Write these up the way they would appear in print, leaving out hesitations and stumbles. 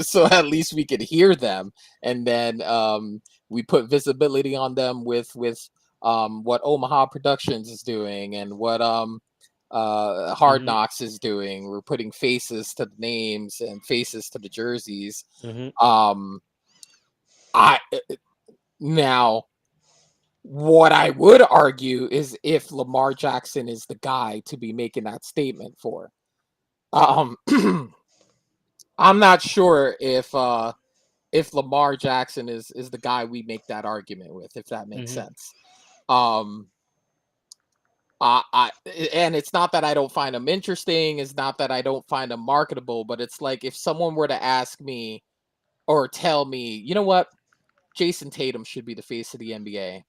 so at least we could hear them, and then we put visibility on them with what Omaha Productions is doing and what Hard Mm-hmm. Knocks is doing. We're putting faces to the names and faces to the jerseys. Mm-hmm. Um, I now what I would argue is if Lamar Jackson is the guy to be making that statement for. Um, I'm not sure if Lamar Jackson is the guy we make that argument with, if that makes Mm-hmm. sense. Um, I and it's not that I don't find him interesting. It's not that I don't find him marketable, but it's like if someone were to ask me or tell me, you know what, Jason Tatum should be the face of the NBA,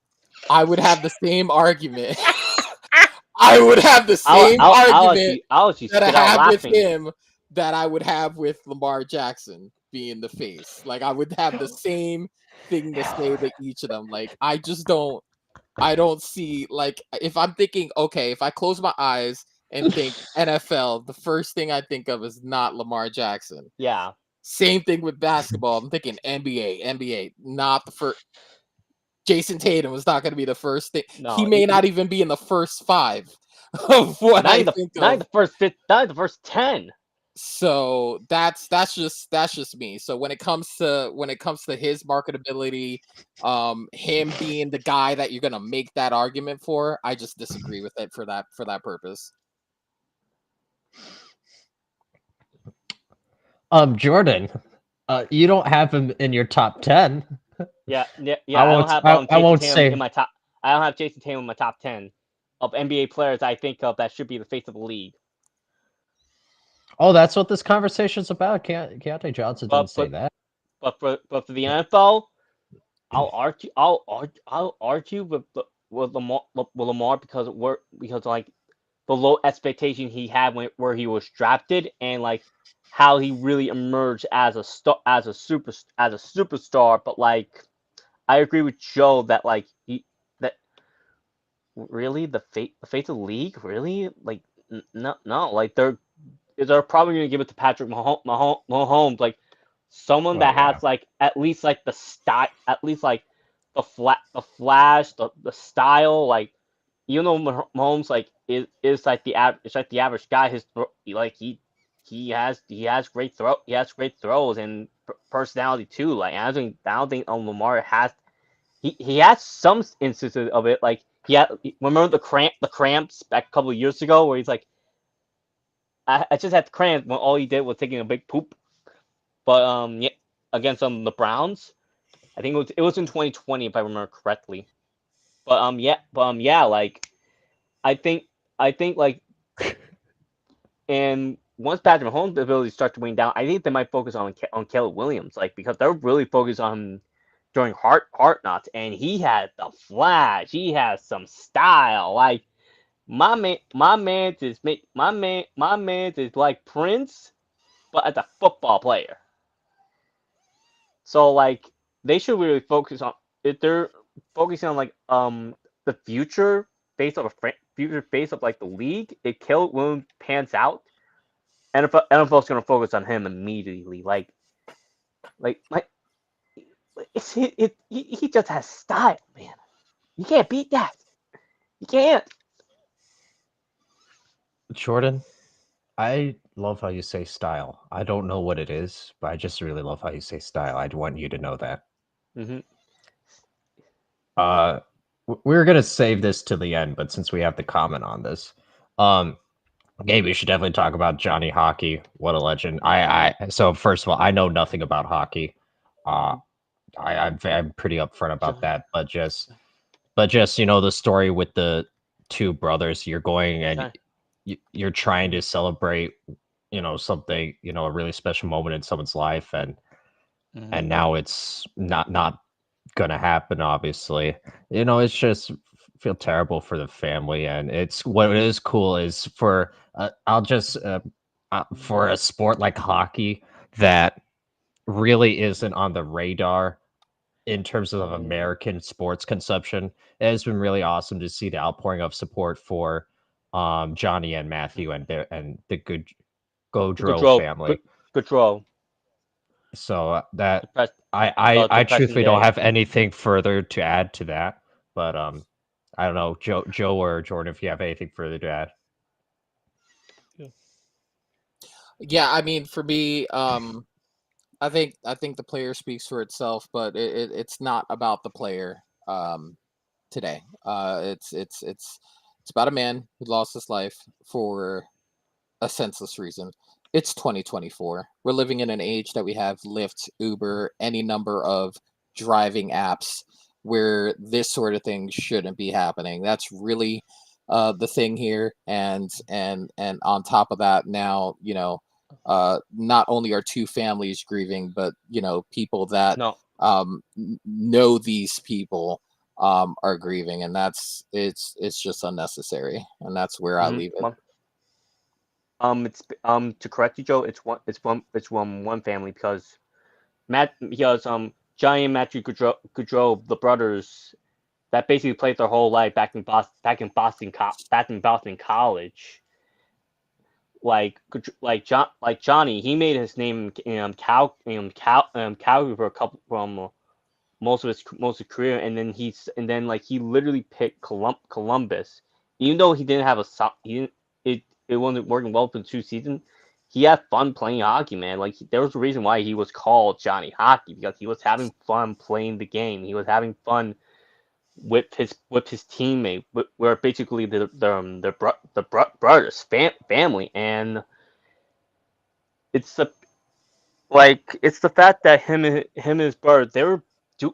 I would have the same argument. I would have the same argument I'll actually that I spit out have with laughing. him that I would have with Lamar Jackson being the face. Like I would have the same thing to say to each of them. Like I don't see, like, if I'm thinking, okay, if I close my eyes and think NFL, the first thing I think of is not Lamar Jackson. Yeah. Same thing with basketball. I'm thinking NBA, not the first. Jason Tatum is not going to be the first thing. He No. may not even be in the first five of what I think Not in of. the first fifth. Not in the first 10. So that's just me. So when it comes to his marketability, him being the guy that you're gonna make that argument for, I just disagree with it for that purpose. Jordan, you don't have him in your top 10. Yeah. Yeah. I Yeah. I don't won't. have I Jason won't Tatum say. in my top. I don't have Jason Tatum in my top 10 of NBA players I think of that should be the face of the league. Oh, that's what this conversation's about. Keontae Johnson didn't But say but that. but for the NFL, I'll argue with Lamar because like the low expectation he had where he was drafted and like how he really emerged as a star as a superstar. But like I agree with Joe that like he that really the face of the league really like no like they're probably gonna give it to Patrick Mahomes, like someone Oh that yeah. has like at least like the style, at least like the flash, the style. Like you know, Mahomes like is like it's like the average guy. Like he has great throws and personality too. Like I don't think Lamar has he has some instances of it. Like remember the cramps back a couple of years ago where he's like I just had the cramps when all he did was taking a big poop. But yeah, against the Browns, I think it was in 2020 if I remember correctly. But like I think like and once Patrick Mahomes' ability starts to wane down, I think they might focus on Caleb Williams, like because they're really focused on him during Heart Knots, and he has the flash, he has some style, like my man is like Prince, but as a football player. So like they should really focus on if they're focusing on like the future face of like the league. If Caleb Williams pans out, NFL's gonna focus on him immediately. Like he just has style, man. You can't beat that. You can't. Jordan, I love how you say style. I don't know what it is, but I just really love how you say style. I'd want you to know that. Hmm. We were gonna save this to the end, but since we have the comment on this, um, Gabe, we should definitely talk about Johnny Hockey. What a legend! So first of all, I know nothing about hockey. Uh, I'm pretty upfront about that, but just the story with the two brothers. You're going and you're trying to celebrate, something, a really special moment in someone's life, Hmm. and now it's not gonna happen, obviously. It's just feel terrible for the family. And it's what is cool is for I'll just for a sport like hockey that really isn't on the radar in terms of American sports consumption. It has been really awesome to see the outpouring of support for Johnny and Matthew and the good Godreau Gaudreau, family. Gaudreau. So that Depressed. I Depressing truthfully don't day. have anything further to add to that. But I don't know, Joe or Jordan, if you have anything further to add. Yeah, I mean, for me, I think the player speaks for itself, but it's not about the player today. It's about a man who lost his life for a senseless reason. It's 2024. We're living in an age that we have Lyft, Uber, any number of driving apps where this sort of thing shouldn't be happening. That's really the thing here. And on top of that, now not only are two families grieving, but people that No. know these people are grieving, and it's just unnecessary, and that's where I leave it. It's to correct you, Joe. It's one family because Johnny and Matthew Goudreau, the brothers, that basically played their whole life back in Boston College. Like Johnny, he made his name in Calgary for a couple from most of his career, and then he literally picked Columbus, even though he didn't have it wasn't working well for the 2 seasons. He had fun playing hockey, man. Like there was a reason why he was called Johnny Hockey, because he was having fun playing the game. He was having fun with his teammate, where basically the brothers family, and it's it's the fact that him and his brother, they were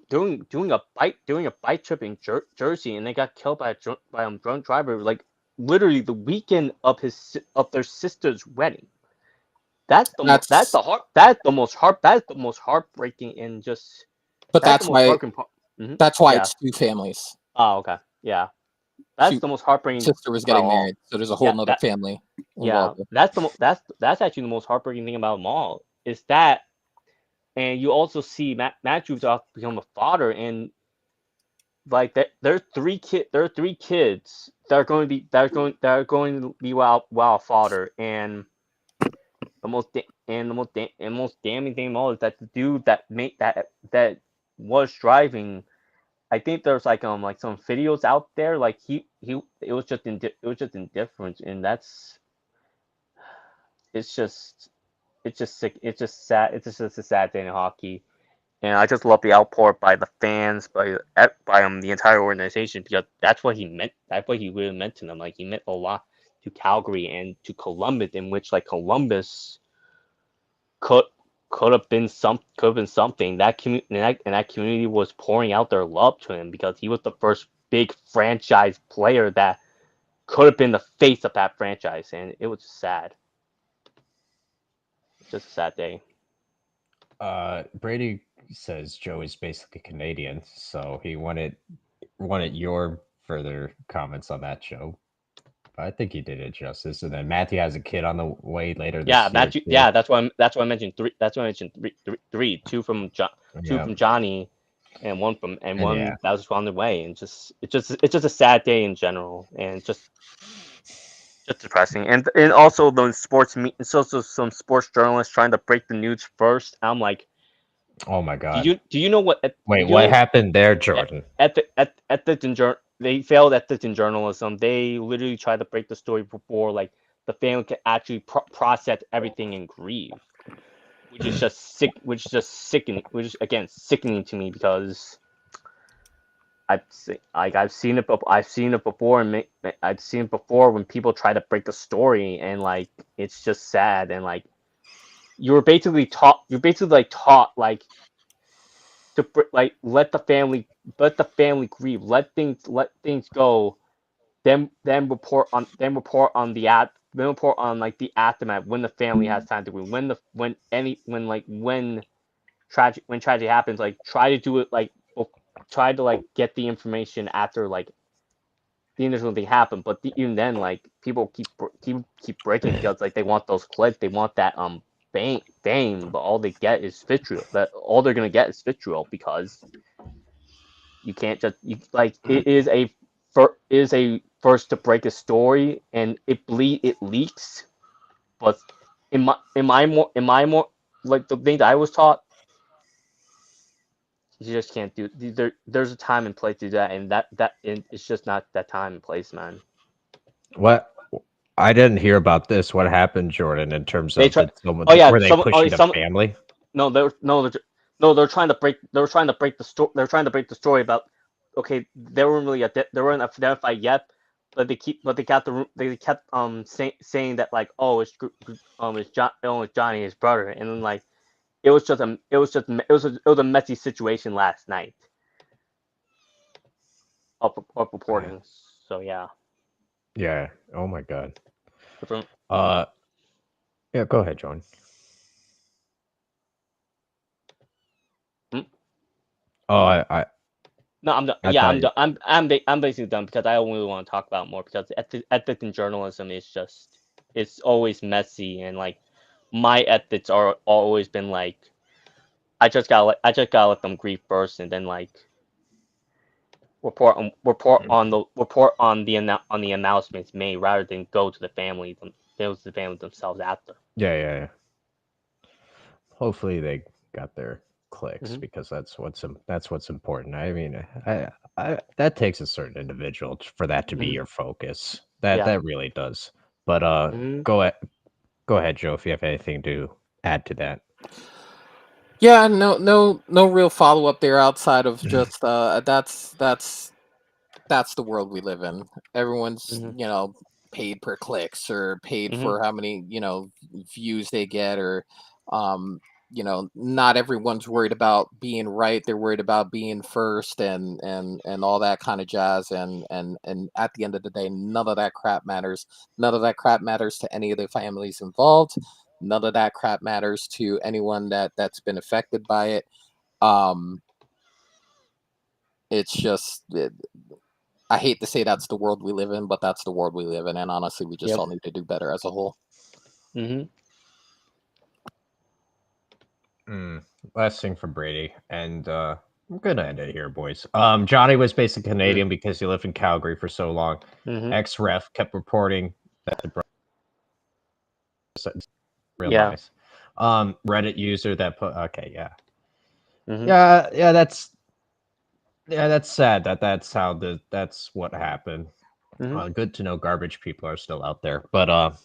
doing a bike trip in Jersey, and they got killed by a drunk driver, like literally the weekend of their sister's wedding. That's That's the most heartbreaking, and just but that's the most broken part. that's why Yeah. it's two families. Oh, okay. Yeah. That's She the most heartbreaking sister was about getting all. married, so there's a whole Yeah, nother family yeah. involved. That's actually the most heartbreaking thing about them all, is that, and you also see Matthew's off become a father, and like there are three kids that are going to be wow father, and the most damning thing of all is that the dude that was driving. I think there's like some videos out there, like he it was just indifference, and it's just it's just sick. It's just sad. It's just a sad day in hockey. And I just love the outpour by the fans, by the entire organization, because that's what he meant. That's what he really meant to them. Like he meant a lot to Calgary and to Columbus, in which like Columbus could could have been something. That community, and that community was pouring out their love to him, because he was the first big franchise player that could have been the face of that franchise, and it was sad. Just a sad day. Brady says Joe is basically Canadian, so he wanted your further comments on that, Joe. I think he did it justice. And then Matthew has a kid on the way later Yeah, this year too. Yeah, that's why I mentioned three. That's why I mentioned three. Two from Yeah. Johnny, and And one that was on the way. And it's just a sad day in general, and just depressing. And also it's also some sports journalists trying to break the news first. I'm like, oh my god. do you know what? Wait, what happened there, Jordan? Ethics in they failed ethics in journalism. They literally tried to break the story before like the family can actually process everything and grieve, which is just sickening. Which is again sickening to me, because I've seen it. I've seen it before, and I've seen it before when people try to break the story, and like it's just sad, and like you're basically like taught like to like let the family grieve, let things go, then report on then report on like the aftermath, when the family has time to grieve, when tragedy happens, like try to do it like try to like get the information after like the initial thing happened. But even then, like people keep breaking, because like they want those clicks, they want that fame, but all they get is vitriol. That all they're gonna get is vitriol, because you can't just like it is a first to break a story, and it leaks. But in my more like the thing that I was taught, You just can't do. There's a time and place to do that, and it's just not that time and place, man. What? I didn't hear about this. What happened, Jordan? In terms They of try. did someone Oh yeah, were they pushing the some. family? No, they're trying to break. They were trying to break the story. They're trying to break the story about. Okay, they weren't really they weren't identified yet, but they kept saying that like, oh, it's it's Johnny, his brother, and then like it was a messy situation last night of reporting. So yeah. Yeah. Oh my god. From- Uh. Yeah. Go ahead, John. hmm? Oh, I No, I'm done. I Yeah, thought I'm you. done. I'm basically done because I don't really want to talk about more because ethics in journalism is just it's always messy and like my ethics are always been like I just gotta let them grieve first and then like report on on the announcements made rather than go to the family themselves after. Yeah. Yeah. Yeah. Hopefully they got their clicks Hmm. because that's what's important. I mean, I that takes a certain individual for that to be Hmm. your focus. Yeah. That really does. But Hmm. go ahead, Joe, if you have anything to add to that. Yeah, no real follow up there outside of just that's the world we live in. Everyone's, Hmm. paid per clicks or paid Hmm. for how many, views they get or not everyone's worried about being right. They're worried about being first and all that kind of jazz and at the end of the day, none of that crap matters. None of that crap matters to any of the families involved. None of that crap matters to anyone that's been affected by it. Um it's just I hate to say that's the world we live in, but that's the world we live in, and honestly, we just Yep. all need to do better as a whole. Hmm. Last thing for Brady, and I'm gonna end it here, boys. Johnny was basically Canadian because he lived in Calgary for so long. Hmm. Ex ref kept reporting that the brother Yeah. realized. Reddit user that put okay, yeah, Hmm. that's sad that that's what happened. Hmm. Good to know garbage people are still out there, but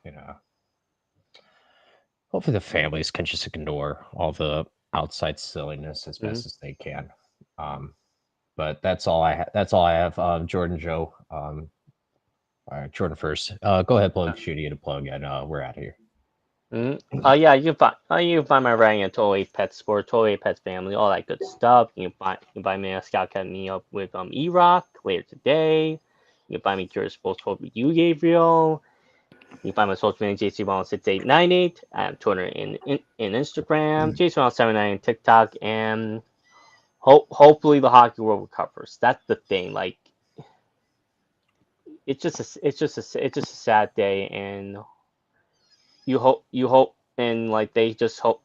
you know, hopefully the families can just ignore all the outside silliness as Hmm. best as they can. Um, but that's all that's all I have. Jordan, Joe, all right, Jordan first. Go ahead, plug Shooty to plug, and we're out of here. Yeah, you can find my writing at Totally Pet Sport, Totally Pets Family, all that good stuff. You can find me at Scout Cat Me Up with E-Rock later today. You can find me Curious Sports Talk with you, Gabriel. You can find my social media JC16898. I have Twitter and Instagram, JC179 TikTok, and hopefully the hockey world recovers. That's the thing. Like it's just a sad day, and you hope and like they just hope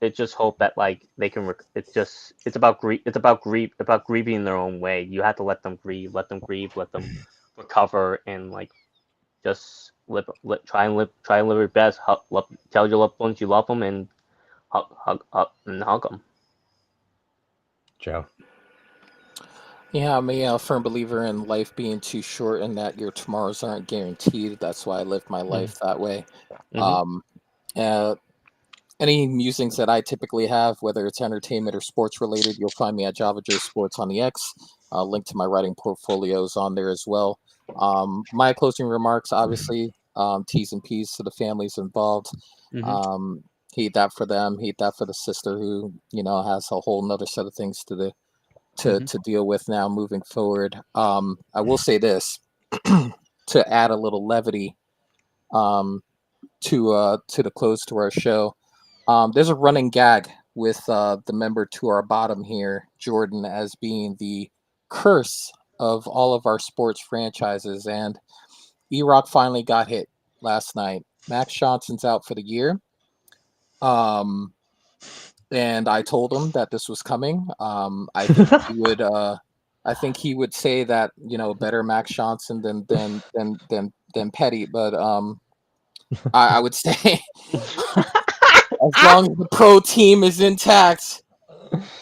that like they can it's about grieving in their own way. You have to let them grieve, let them recover, and like just try and live your best. Tell your loved ones you love them and hug them. Joe. Yeah, I'm a firm believer in life being too short and that your tomorrows aren't guaranteed. That's why I live my life that way. Mm-hmm. Um, uh, any musings that I typically have, whether it's entertainment or sports related, you'll find me at Java J Sports on the X. Link to my writing portfolios on there as well. My closing remarks, obviously, T's and P's to the families involved. Mm-hmm. Um, Heed that for them. Heed that for the sister who has a whole nother set of things Mm-hmm. to deal with now moving forward. I will say this to add a little levity um, to the close to our show. There's a running gag with the member to our bottom here, Jordan, as being the curse of all of our sports franchises. And E-Rock finally got hit last night. Max Johnson's out for the year. Um, and I told him that this was coming. I think he would say that better Max Johnson than Petty, but I would say as long as the pro team is intact.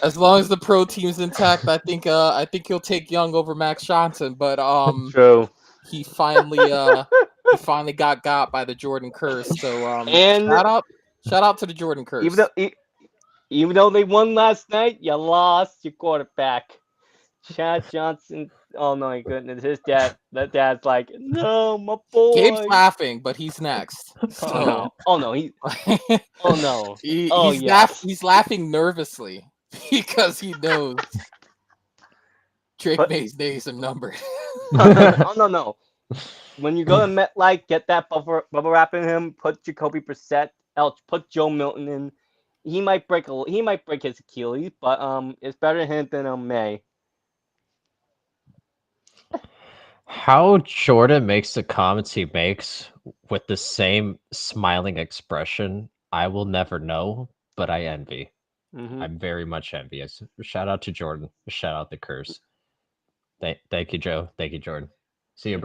As long as the pro team's intact, I think he'll take Young over Max Johnson. But True. he finally got by the Jordan curse. So And shout out to the Jordan curse. even though they won last night, you lost your quarterback, Chad Johnson. Oh no, my goodness, that dad's like, no, my Gabe's boy. laughing, but he's next. Oh So no, oh no, oh no, he's laughing nervously because he knows Drake But- May's days are numbered. Oh no. When you go to MetLife, get that bubble wrap in him. Put Jacoby Brissett. Put Joe Milton in. He might break his Achilles, but it's better him than May. How Jordan makes the comments he makes with the same smiling expression, I will never know, but I envy. Mm-hmm. I'm very much envious. Shout out to Jordan. Shout out the curse. Thank you, Joe. Thank you, Jordan. See you, Brady.